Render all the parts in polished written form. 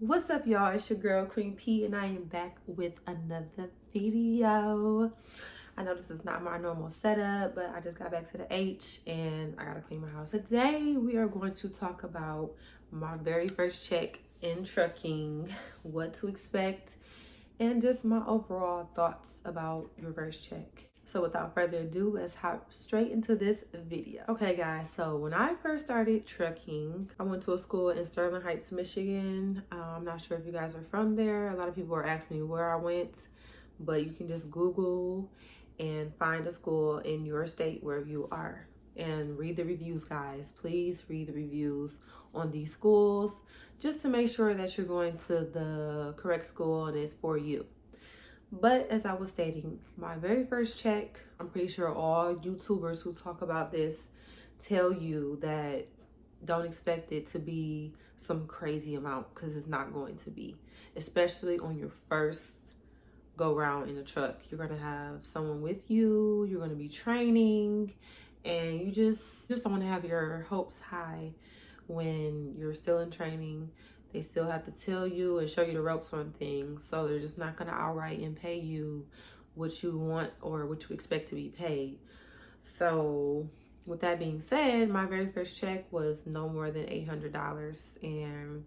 What's up, y'all? It's your girl Queen P, and I am back with another video. I know this is not my normal setup, but I just got back to the H and I gotta clean my house. Today we are going to talk about my very first check in trucking, what to expect, and just my overall thoughts about your first check. So without further ado, let's hop straight into this video. Okay guys, so when I first started trucking, I went to a school in Sterling Heights, Michigan. I'm not sure if you guys are from there. A lot of people are asking me where I went, but you can just Google and find a school in your state where you are and read the reviews, guys. Please read the reviews on these schools just to make sure that you're going to the correct school and it's for you. But as I was stating, my very first check, I'm pretty sure all YouTubers who talk about this tell you that don't expect it to be some crazy amount, because it's not going to be, especially on your first go round in a truck. You're going to have someone with you, you're going to be training, and you just don't want to have your hopes high when you're still in training. They still have to tell you and show you the ropes on things, so they're just not going to outright and pay you what you want or what you expect to be paid. So with that being said, my very first check was no more than $800, and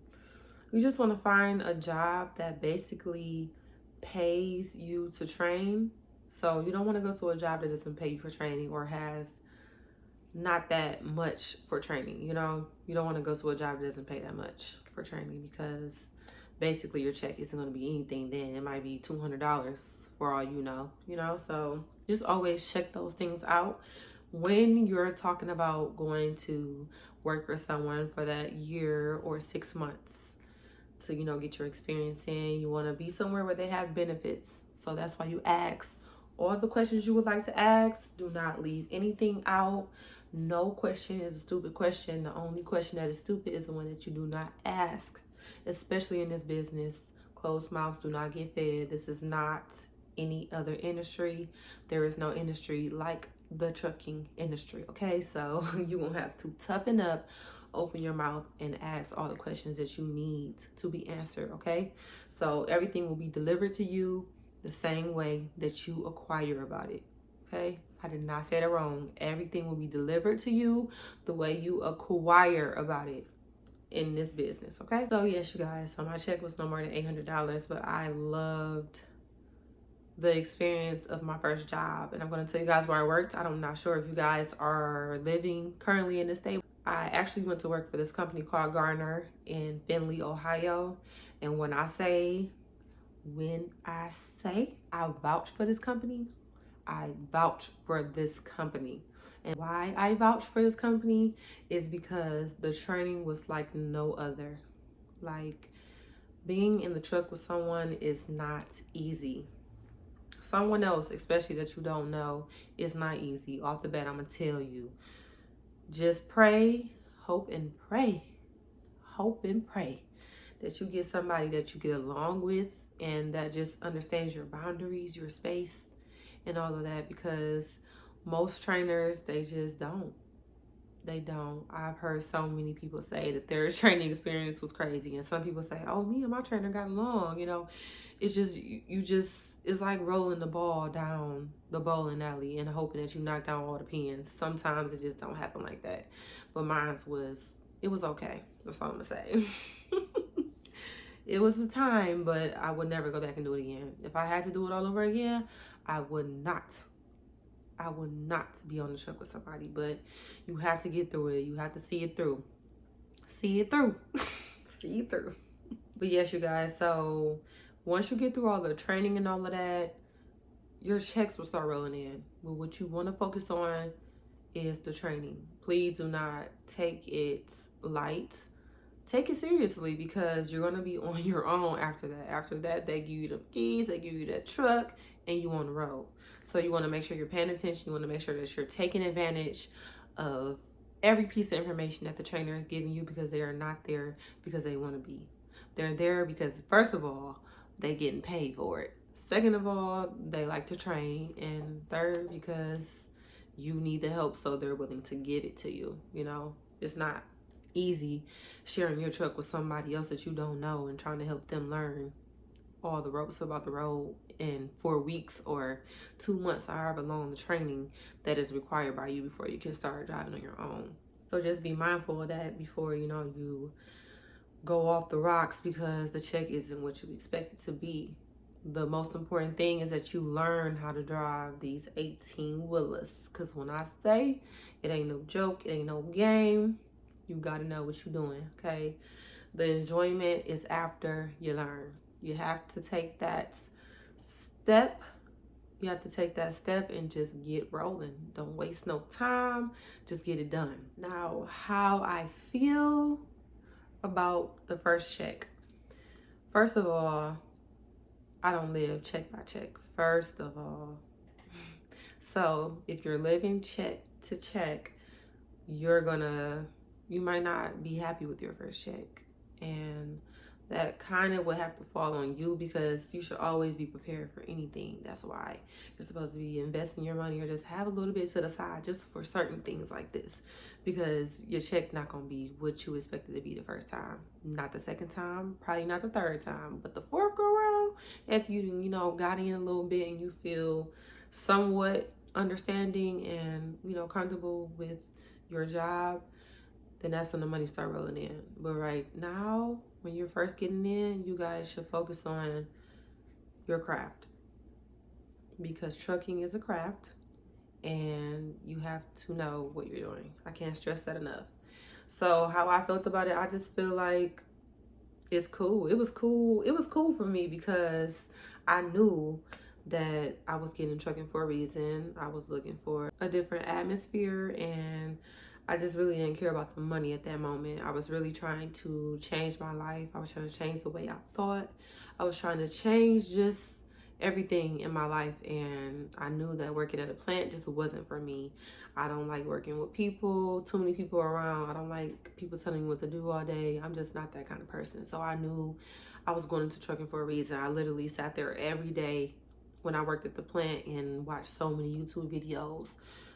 you just want to find a job that basically pays you to train. So you don't want to go to a job that doesn't pay you for training or has not that much for training. You don't want to go to a job that doesn't pay that much for training, because basically your check isn't going to be anything then. It might be $200 for all you know. So just always check those things out when you're talking about going to work for someone for that year or 6 months to get your experience in. You want to be somewhere where they have benefits, so that's why you ask all the questions you would like to ask. Do not leave anything out. No question is a stupid question. The only question that is stupid is the one that you do not ask, especially in this business. Closed mouths do not get fed. This is not any other industry. There is no industry like the trucking industry, okay? So you're gonna have to toughen up, open your mouth, and ask all the questions that you need to be answered, okay? So everything will be delivered to you the same way that you acquire about it, okay? I did not say that wrong. Everything will be delivered to you the way you acquire about it in this business, okay? So yes, you guys, so my check was no more than $800, but I loved the experience of my first job, and I'm going to tell you guys where I worked. I'm not sure if you guys are living currently in this state. I actually went to work for this company called Garner in Findlay, Ohio. And when I say I vouch for this company, I vouch for this company. And why I vouch for this company is because the training was like no other. Like, being in the truck with someone is not easy. Someone else, especially that you don't know, is not easy. Off the bat, I'm gonna tell you. Just pray, hope and pray. Hope and pray that you get somebody that you get along with and that just understands your boundaries, your space, and all of that, because most trainers, they just don't. They don't. I've heard so many people say that their training experience was crazy, and some people say, oh, me and my trainer got along. It's just, it's like rolling the ball down the bowling alley and hoping that you knock down all the pins. Sometimes it just don't happen like that, but it was okay. That's all I'm gonna say. It was a time, but I would never go back and do it again. If I had to do it all over again, I would not be on the truck with somebody. But you have to get through it. You have to see it through. See it through. See it through. But yes, you guys, so once you get through all the training and all of that, your checks will start rolling in. But what you want to focus on is the training. Please do not take it light. Take it seriously, because you're going to be on your own after that. After that, they give you the keys, they give you that truck, and you on the road. So you want to make sure you're paying attention. You want to make sure that you're taking advantage of every piece of information that the trainer is giving you, because they are not there because they want to be. They're there because, first of all, they getting paid for it. Second of all, they like to train. And third, because you need the help, so they're willing to give it to you. It's not easy sharing your truck with somebody else that you don't know and trying to help them learn all the ropes about the road in 4 weeks or 2 months, or however long the training that is required by you before you can start driving on your own. So just be mindful of that before you go off the rocks because the check isn't what you expect it to be. The most important thing is that you learn how to drive these 18 wheelers, because when I say it ain't no joke, it ain't no game, you got to know what you're doing. Okay, the enjoyment is after you learn. You have to take that step. You have to take that step and just get rolling. Don't waste no time. Just get it done. Now, how I feel about the first check. First of all, I don't live check by check. First of all. So if you're living check to check, you might not be happy with your first check. And that kind of would have to fall on you, because you should always be prepared for anything. That's why you're supposed to be investing your money or just have a little bit to the side just for certain things like this, because your check not going to be what you expected to be the first time, not the second time, probably not the third time, but the fourth go around, if you got in a little bit and you feel somewhat understanding and comfortable with your job, then that's when the money start rolling in. But right now, when you're first getting in, you guys should focus on your craft, because trucking is a craft and you have to know what you're doing. I can't stress that enough. So how I felt about it, I just feel like it's cool. It was cool. It was cool for me because I knew that I was getting trucking for a reason. I was looking for a different atmosphere, and I just really didn't care about the money at that moment. I was really trying to change my life. I was trying to change the way I thought. I was trying to change just everything in my life, and I knew that working at a plant just wasn't for me. I don't like working with people, too many people around. I don't like people telling me what to do all day. I'm just not that kind of person. So I knew I was going into trucking for a reason. I literally sat there every day when I worked at the plant and watched so many YouTube videos.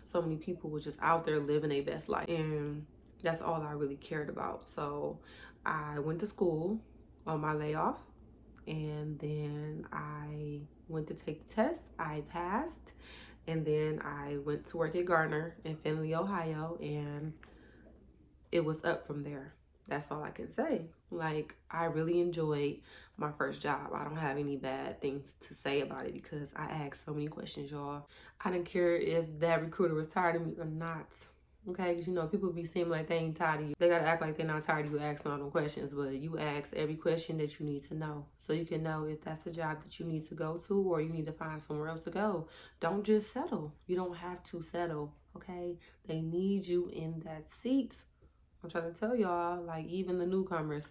So many people were just out there living their best life, and that's all I really cared about. So I went to school on my layoff, and then I went to take the test. I passed, and then I went to work at Garner in Findlay, Ohio, and it was up from there. That's all I can say. Like, I really enjoyed my first job. I don't have any bad things to say about it because I asked so many questions, y'all. I didn't care if that recruiter was tired of me or not. Okay, because people be seeming like they ain't tired of you. They gotta act like they're not tired of you asking all them questions, but you ask every question that you need to know, so you can know if that's the job that you need to go to or you need to find somewhere else to go. Don't just settle. You don't have to settle, okay? They need you in that seat. I'm trying to tell y'all, like, even the newcomers,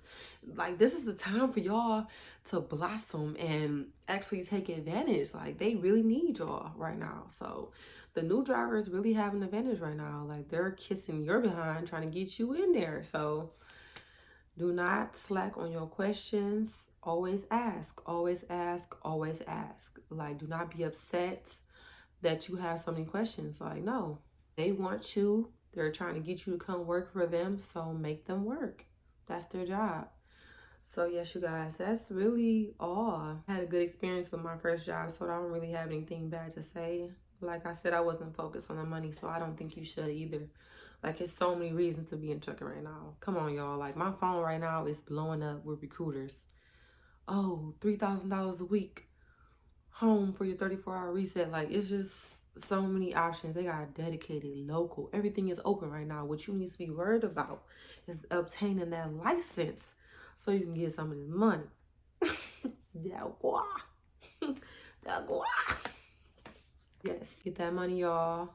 like, this is the time for y'all to blossom and actually take advantage. Like, they really need y'all right now. So the new drivers really have an advantage right now. Like, they're kissing your behind trying to get you in there. So do not slack on your questions. Always ask, always ask, always ask. Like, do not be upset that you have so many questions. Like, no, they want you. They're trying to get you to come work for them, so make them work. That's their job. So yes, you guys, that's really all. I had a good experience with my first job, so I don't really have anything bad to say. Like I said, I wasn't focused on the money, so I don't think you should either. Like, it's so many reasons to be in trucking right now. Come on, y'all. Like, my phone right now is blowing up with recruiters. Oh, $3,000 a week home for your 34-hour reset. Like, it's just so many options. They got dedicated, local. Everything is open right now. What you need to be worried about is obtaining that license so you can get some of this money. Yes, get that money, y'all,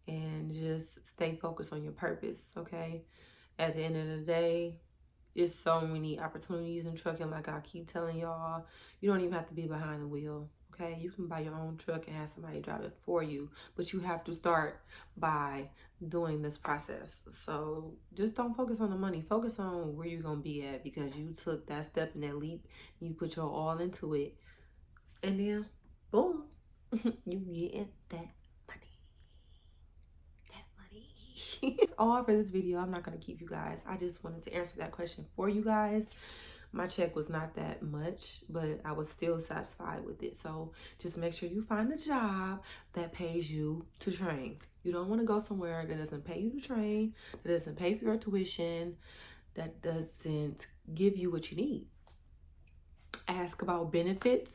and just stay focused on your purpose, okay? At the end of the day, it's so many opportunities in trucking. Like I keep telling y'all, you don't even have to be behind the wheel. Okay, you can buy your own truck and have somebody drive it for you, but you have to start by doing this process. So just don't focus on the money. Focus on where you're gonna be at, because you took that step and that leap, and you put your all into it, and then boom, you getting that money. That money. That's all for this video. I'm not going to keep you guys. I just wanted to answer that question for you guys. My check was not that much, but I was still satisfied with it. So just make sure you find a job that pays you to train. You don't want to go somewhere that doesn't pay you to train, that doesn't pay for your tuition, that doesn't give you what you need. Ask about benefits.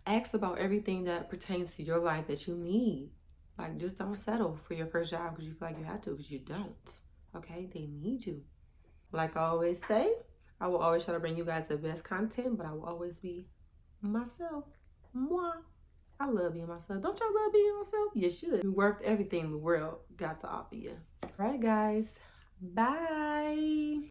Ask about everything that pertains to your life that you need. Like, just don't settle for your first job because you feel like you have to, because you don't. Okay? They need you. Like I always say, I will always try to bring you guys the best content, but I will always be myself. Moi. I love being myself. Don't y'all love being yourself? You should. You're worth everything the world got to offer you. All right, guys. Bye.